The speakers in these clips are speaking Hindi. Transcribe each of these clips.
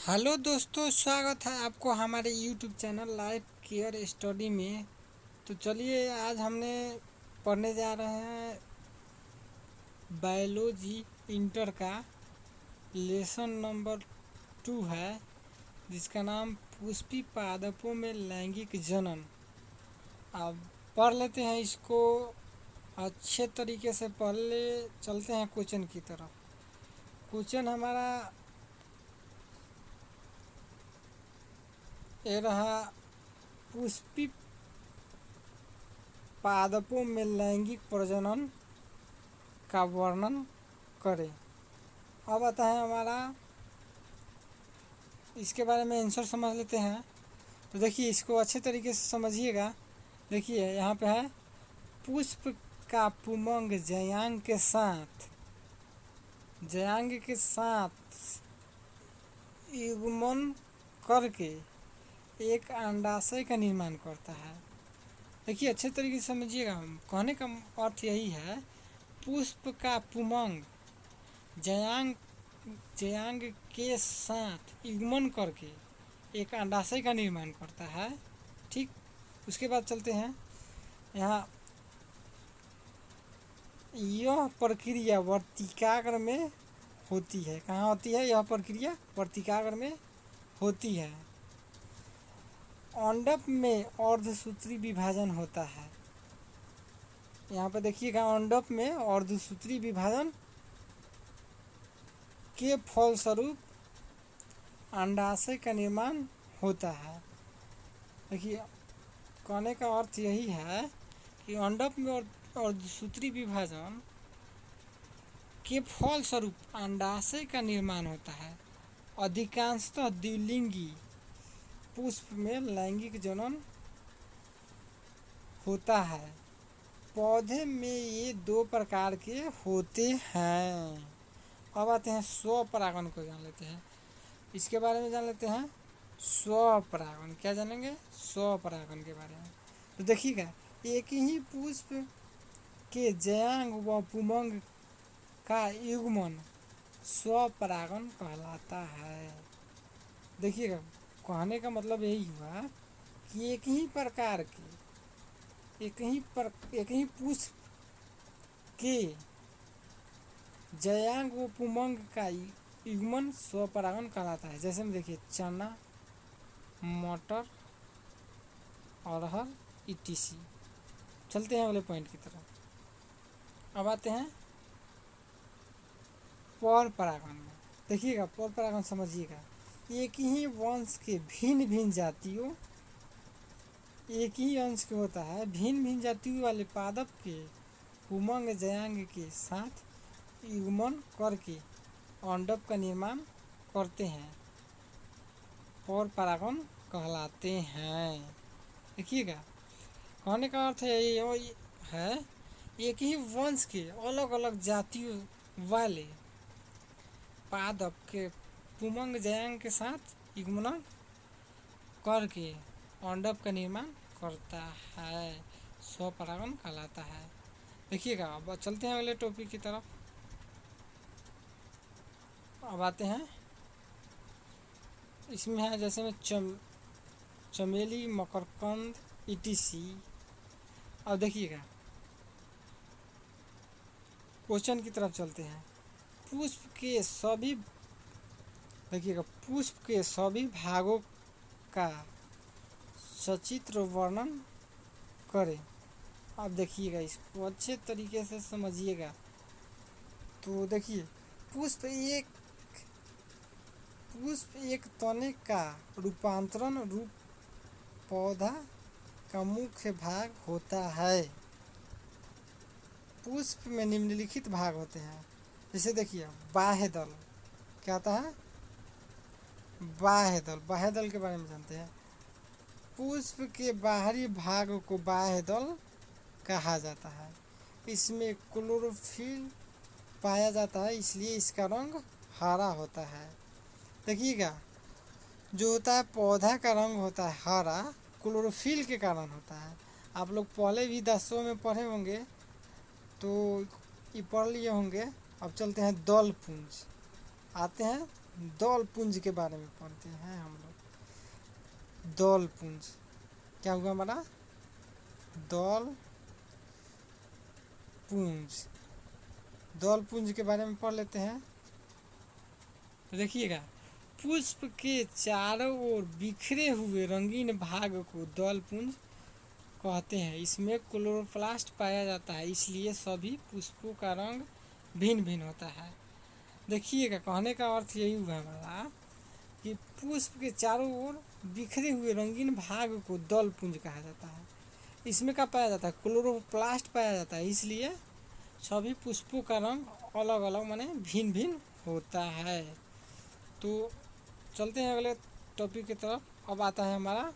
हेलो दोस्तों, स्वागत है आपको हमारे YouTube channel life care study में। तो चलिए, आज हमने पढ़ने जा रहे हैं बायोलॉजी इंटर का लेसन नंबर 2 है, जिसका नाम पुष्पी पादपों में लैंगिक जनन। अब पढ़ लेते हैं इसको अच्छे तरीके से। पहले चलते हैं क्वेश्चन की तरफ। क्वेश्चन हमारा ये रहा, पुष्पी पादपों में लैंगिक प्रजनन का वर्णन करें। अब आता है हमारा, इसके बारे में आंसर समझ लेते हैं। तो देखिए, इसको अच्छे तरीके से समझिएगा। देखिए यहाँ पे है, पुष्प का पुमंग जयांग के साथ युग्मन करके एक अंडाशय का निर्माण करता है। देखिए अच्छे तरीके से समझिएगा, कहने का अर्थ यही है, पुष्प का पुमंग जयांग के साथ युग्मन करके एक अंडाशय का निर्माण करता है। ठीक, उसके बाद चलते हैं यहाँ, यह प्रक्रिया वर्तिकाग्र में होती है। कहाँ होती है यह प्रक्रिया? वर्तिकाग्र में होती है। अंडप में अर्धसूत्री विभाजन होता है। यहाँ पर देखिएगा, अंडप में अर्धसूत्री विभाजन के फलस्वरूप अंडाशय का निर्माण होता है। देखिए, कहने का अर्थ यही है कि अंडप में अर्धसूत्री विभाजन के फलस्वरूप अंडाशय का निर्माण होता है। अधिकांशतः द्विलिंगी पुष्प में लैंगिक जनन होता है। पौधे में ये 2 प्रकार के होते हैं। अब आते हैं स्वपरागण को जान लेते हैं। इसके बारे में जान लेते हैं, स्वपरागण। क्या जानेंगे? स्वपरागण के बारे में। तो देखिएगा, एक ही पुष्प के जयांग व पुमंग का युग्मन स्वपरागण कहलाता है। देखिएगा, कहने का मतलब यही हुआ कि एक ही पुष्प के जयांग व पुमंग का युग्मन स्वपरागण कहलाता है। जैसे में देखिए, चना, मटर, अरहर इत्यादि। चलते हैं अगले पॉइंट की तरफ। अब आते हैं पर परागण में। देखिएगा, पर परागण समझिएगा, एक ही वंश के भिन्न भिन्न जातियों, एक ही अंश के होता है, भिन्न भिन्न जातियों वाले पादप के पुमंग जयांग के साथ युग्मन करके अंडप का निर्माण करते हैं, पर परागण कहलाते हैं। देखिएगा, कहने का अर्थ है एक ही वंश के अलग अलग जातियों वाले पादप के पुमंग जयांग के साथ युग्मन करके अंडप का निर्माण करता है, स्वपरागण कहलाता है। देखिएगा, अब चलते हैं अगले टॉपिक की तरफ। अब आते हैं, इसमें है जैसे में चमेली, मकरकंद इत्यादि। अब देखिएगा, क्वेश्चन की तरफ चलते हैं। पुष्प के सभी भागों का सचित्र वर्णन करें। अब देखिएगा, इसको अच्छे तरीके से समझिएगा। तो देखिए, पुष्प एक तने का रूपांतरण रूप पौधा का मुख्य भाग होता है। पुष्प में निम्नलिखित भाग होते हैं। जैसे देखिए, बाह्य दल। क्या आता है? बाह्य दल के बारे में जानते हैं। पुष्प के बाहरी भाग को बाह्य दल कहा जाता है। इसमें क्लोरोफिल पाया जाता है, इसलिए इसका रंग हरा होता है। देखिएगा, जो होता है पौधा का रंग होता है हरा, क्लोरोफिल के कारण होता है। आप लोग पहले भी 10वीं में पढ़े होंगे, तो ये पढ़ लिए होंगे। अब चलते हैं दल पुंज। आते हैं दौल पुंज के बारे में पढ़ते हैं हम लोग। दौल पुंज क्या हुआ हमारा? दौल पुंज। दौल पुंज के बारे में पढ़ लेते हैं। तो देखिएगा, पुष्प के चारों ओर बिखरे हुए रंगीन भाग को दौल पुंज कहते हैं। इसमें क्लोरोप्लास्ट पाया जाता है, इसलिए सभी पुष्पों का रंग भिन्न भिन्न होता है। देखिएगा, कहने का अर्थ यही हुआ हमारा कि पुष्प के चारों ओर बिखरे हुए रंगीन भाग को दौल पुंज कहा जाता है। इसमें क्या पाया जाता है? क्लोरोप्लास्ट पाया जाता है, इसलिए सभी पुष्पों का रंग अलग अलग माने भिन्न भिन्न होता है। तो चलते हैं अगले टॉपिक की तरफ। अब आता है हमारा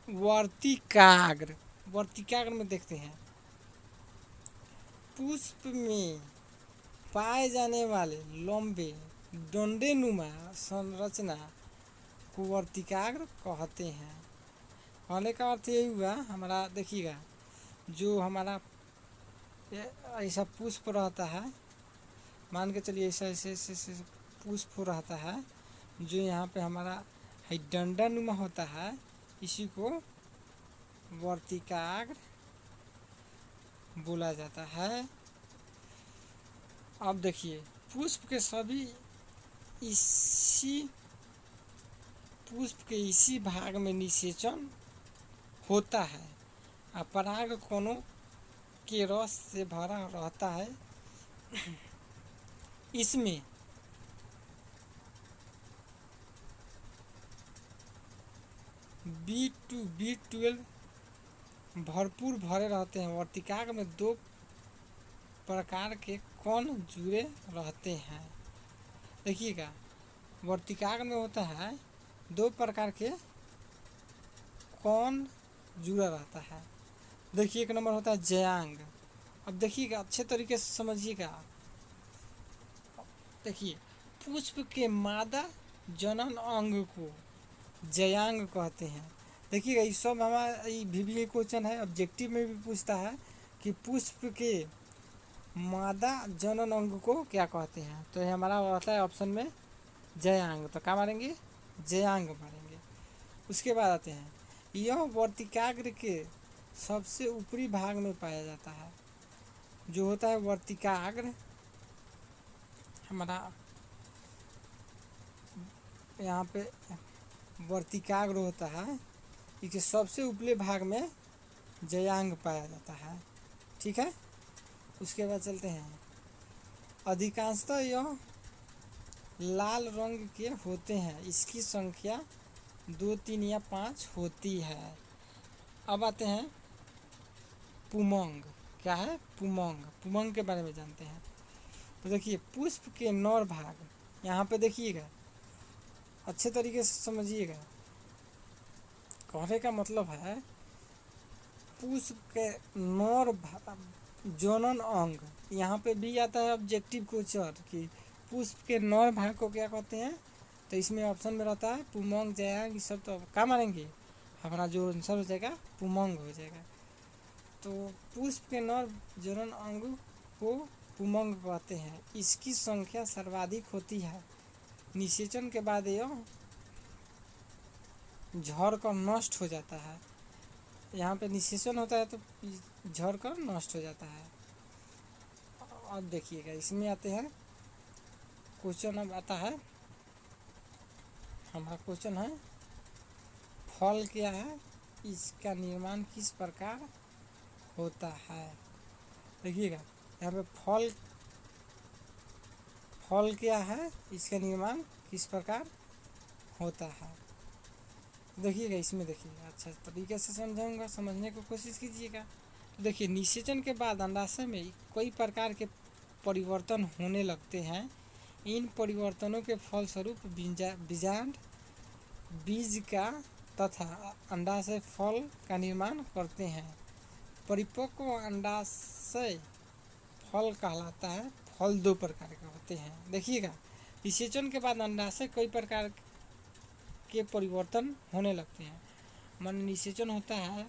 वर्तिकाग्र। वर्तिकाग्र में देखते हैं, पुष्प में पाए जाने वाले लंबे डंडे-नुमा संरचना को वर्तिकाग्र कहते हैं। कहने का अर्थ यही हुआ हमारा, देखिएगा, जो हमारा ऐसा पुष्प रहता है, मान के चलिए ऐसा ऐसे पुष्प रहता है, जो यहाँ पे हमारा डंडा-नुमा होता है, इसी को वर्तिकाग्र बोला जाता है। अब देखिए, पुष्प के इसी भाग में निषेचन होता है और पराग कोनों के रस से भरा रहता है। इसमें B12 भरपूर भरे रहते हैं। वर्तिकाग्र में 2 प्रकार के कण जुड़े रहते हैं। देखिएगा, वर्तिकाग्र में होता है 2 प्रकार के कण जुड़ा रहता है। देखिए, एक नंबर होता है जयांग। अब देखिएगा, अच्छे तरीके से समझिएगा। देखिए, पुष्प के मादा जनन अंग को जयांग कहते हैं। देखिएगा, ये सब हमारा VBA क्वेश्चन है, ऑब्जेक्टिव में भी पूछता है कि पुष्प के मादा जनन अंग को क्या कहते हैं। तो ये हमारा होता है ऑप्शन में जयांग। तो क्या मारेंगे? जयांग मारेंगे। उसके बाद आते हैं, यह वर्तिकाग्र के सबसे ऊपरी भाग में पाया जाता है। जो होता है वर्तिकाग्र हमारा, यहाँ पे वर्तिकाग्र होता है, इसके सबसे ऊपरी भाग में जयांग पाया जाता है। ठीक है। उसके बाद चलते हैं, अधिकांशतः यह लाल रंग के होते हैं। इसकी संख्या 2, 3 या 5 होती है। अब आते हैं पुमंग। क्या है? पुमंग। पुमंग के बारे में जानते हैं। तो देखिए, पुष्प के नर भाग, यहाँ पे देखिएगा, अच्छे तरीके से समझिएगा। कहने का मतलब है, पुष्प के नर जनन अंग, यहाँ पे भी आता है ऑब्जेक्टिव क्वेश्चन कि पुष्प के नर भाग को क्या कहते हैं। तो इसमें ऑप्शन में रहता है पुमंग, जयांग। सब तो क्या मारेंगे? हमारा जो आंसर हो जाएगा पुमंग हो जाएगा। तो पुष्प के नर जनन अंग को पुमंग कहते हैं। इसकी संख्या सर्वाधिक होती है। निषेचन के बाद यह झड़ कर नष्ट हो जाता है। यहाँ पे निषेचन होता है तो झड़ कर नष्ट हो जाता है। अब देखिएगा, इसमें आते हैं क्वेश्चन। अब आता है हमारा क्वेश्चन है, फल क्या है, इसका निर्माण किस प्रकार होता है। देखिएगा, यहाँ पे फल क्या है, इसका निर्माण किस प्रकार होता है। देखिएगा, इसमें देखिएगा, अच्छा तरीके से समझाऊंगा, समझने की कोशिश कीजिएगा। तो देखिए, निषेचन के बाद अंडाशय में कई प्रकार के परिवर्तन होने लगते हैं। इन परिवर्तनों के फलस्वरूप बीजांड बीज का तथा अंडाशय फल का निर्माण करते हैं। परिपक्व अंडाशय फल कहलाता है। फल 2 प्रकार के होते हैं। देखिएगा, निषेचन के बाद अंडाशय कई प्रकार के परिवर्तन होने लगते हैं। मन निषेचन होता है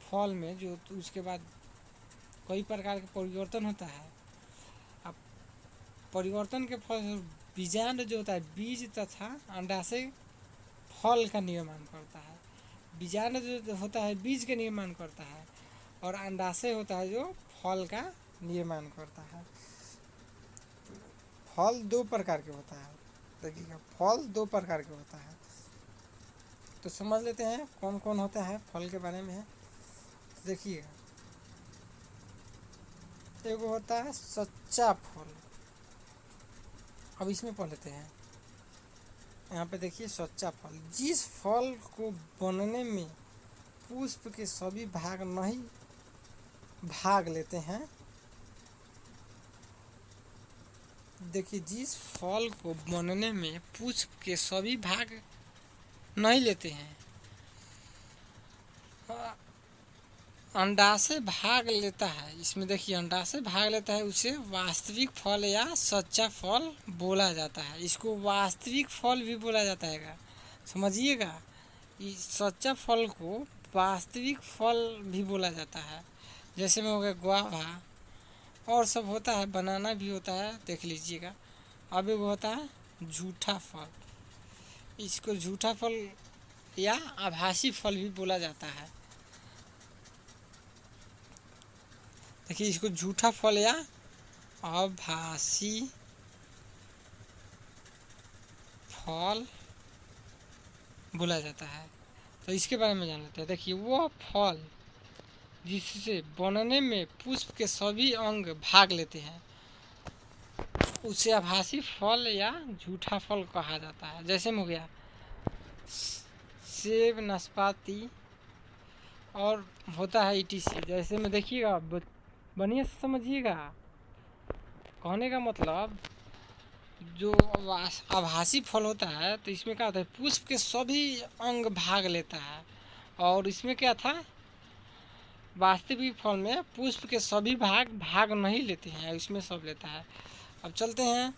फल में, जो तो उसके बाद कई प्रकार के परिवर्तन होता है। अब परिवर्तन के फल बीजांड जो होता है बीज तथा अंडाशय फल का निर्माण करता है। बीजांड जो होता है बीज का निर्माण करता है और अंडाशय होता है जो फल का निर्माण करता है। फल दो प्रकार के होता है, देखिएगा फल दो प्रकार के होता है। तो समझ लेते हैं कौन कौन होता है फल के बारे में है। देखिएगा एगो होता है सच्चा फल। अब इसमें पढ़ लेते हैं। यहाँ पे देखिए सच्चा फल, जिस फल को बनने में पुष्प के सभी भाग नहीं भाग लेते हैं। देखिए जिस फल को बनने में पुष्प के सभी भाग नहीं लेते हैं, अंडाशय भाग लेता है। इसमें देखिए अंडाशय भाग लेता है, उसे वास्तविक फल या सच्चा फल बोला जाता है। इसको वास्तविक फल भी बोला जाता है, समझिएगा। इस सच्चा फल को वास्तविक फल भी बोला जाता है। जैसे में हो गया गुआवा और सब होता है, बनाना भी होता है, देख लीजिएगा। अब एक होता है झूठा फल, इसको झूठा फल या आभासी फल भी बोला जाता है। देखिए इसको झूठा फल या आभासी फल बोला जाता है। तो इसके बारे में जान लेते हैं। देखिए वो फल जिससे बनने में पुष्प के सभी अंग भाग लेते हैं, उसे आभासी फल या झूठा फल कहा जाता है। जैसे में हो गया सेब, नाशपाती और होता है ईटीसी। जैसे में देखिएगा बढ़िया से समझिएगा। कहने का मतलब जो आभासी फल होता है तो इसमें क्या होता है, पुष्प के सभी अंग भाग लेता है। और इसमें क्या था, वास्तविक फल में पुष्प के सभी भाग नहीं लेते हैं, इसमें सब लेता है। अब चलते हैं,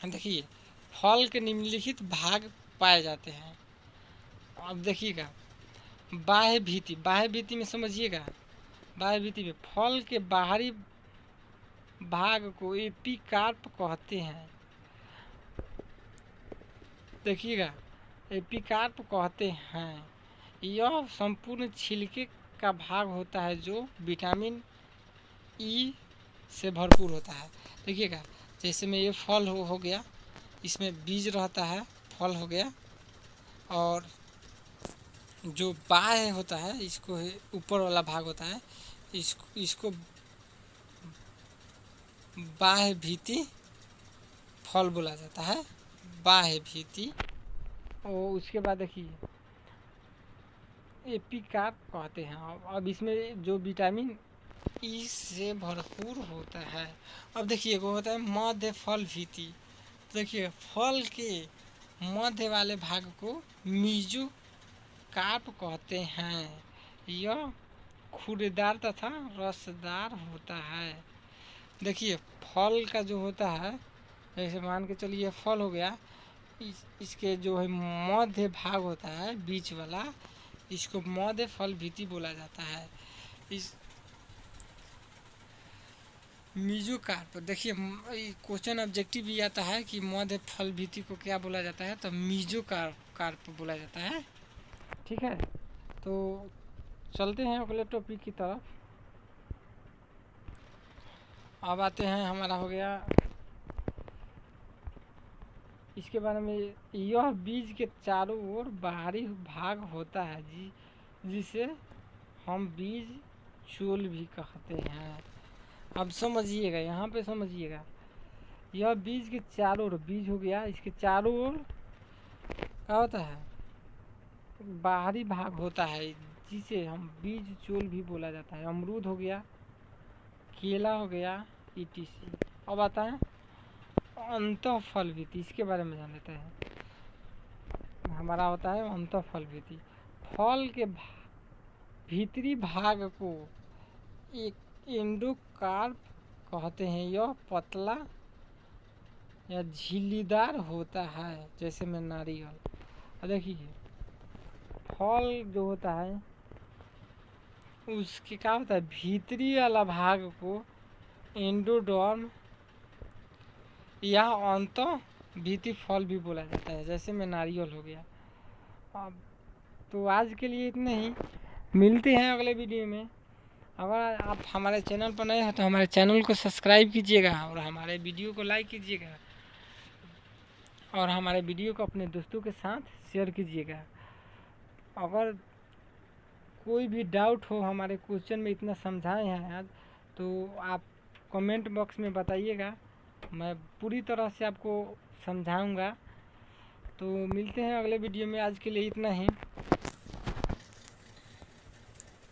देखिए फल के निम्नलिखित भाग पाए जाते हैं। अब देखिएगा बाह्य भीति, बाह्य भीति में समझिएगा। बाह्य भीति में फल के बाहरी भाग को एपिकार्प कहते हैं। देखिएगा एपिकार्प कहते हैं। यह संपूर्ण छिलके का भाग होता है जो विटामिन ई से भरपूर होता है। देखिएगा जैसे में ये फल हो गया, इसमें बीज रहता है, फल हो गया। और जो बाह्य होता है, इसको ऊपर वाला भाग होता है, इसको बाह्य भीति फल बोला जाता है, बाह्य भीति। और उसके बाद देखिए एपिकार्प कहते हैं। अब इसमें जो विटामिन ई से भरपूर होता है। अब देखिए वो होता है मध्य फल भीति। देखिए फल के मध्य वाले भाग को मीजो कार्प कहते हैं। यह खुरेदार तथा रसदार होता है। देखिए फल का जो होता है, जैसे मान के चलिए फल हो गया, इसके जो है मध्य भाग होता है बीच वाला, इसको मध्य फल भीति बोला जाता है। इस मीजो कार्प, देखिए क्वेश्चन ऑब्जेक्टिव भी आता है कि मध्य फल भीति को क्या बोला जाता है, तो मीजो कार्प बोला जाता है। ठीक है, तो चलते हैं अगले टॉपिक की तरफ। अब आते हैं, हमारा हो गया इसके बारे में, यह बीज के चारों ओर बाहरी भाग होता है जिसे हम बीज चोल भी कहते हैं। अब समझिएगा, यहाँ पे समझिएगा, यह बीज के चारों ओर, बीज हो गया, इसके चारों ओर क्या होता है, बाहरी भाग होता है जिसे हम बीज चोल भी बोला जाता है। अमरूद हो गया, केला हो गया, ईटीसी। अब आता है अंतःफल भीति, इसके बारे में जान लेते हैं। हमारा होता है अंतःफल भीति। फल के भीतरी भाग को एक एंडोकार्प कहते हैं। यह पतला या झिल्लीदार होता है, जैसे में नारियल। देखिए फल जो होता है उसके क्या होता है, भीतरी वाला भाग को एंडोडर्म यह अंतः भीति फल भी बोला जाता है, जैसे में नारियल हो गया। अब तो आज के लिए इतना ही, मिलते हैं अगले वीडियो में। अगर आप हमारे चैनल पर नए हैं तो हमारे चैनल को सब्सक्राइब कीजिएगा और हमारे वीडियो को लाइक कीजिएगा और हमारे वीडियो को अपने दोस्तों के साथ शेयर कीजिएगा। अगर कोई भी डाउट हो, हमारे क्वेश्चन में इतना समझाए हैं आज, तो आप कमेंट बॉक्स में बताइएगा, मैं पूरी तरह से आपको समझाऊंगा। तो मिलते हैं अगले वीडियो में, आज के लिए इतना ही।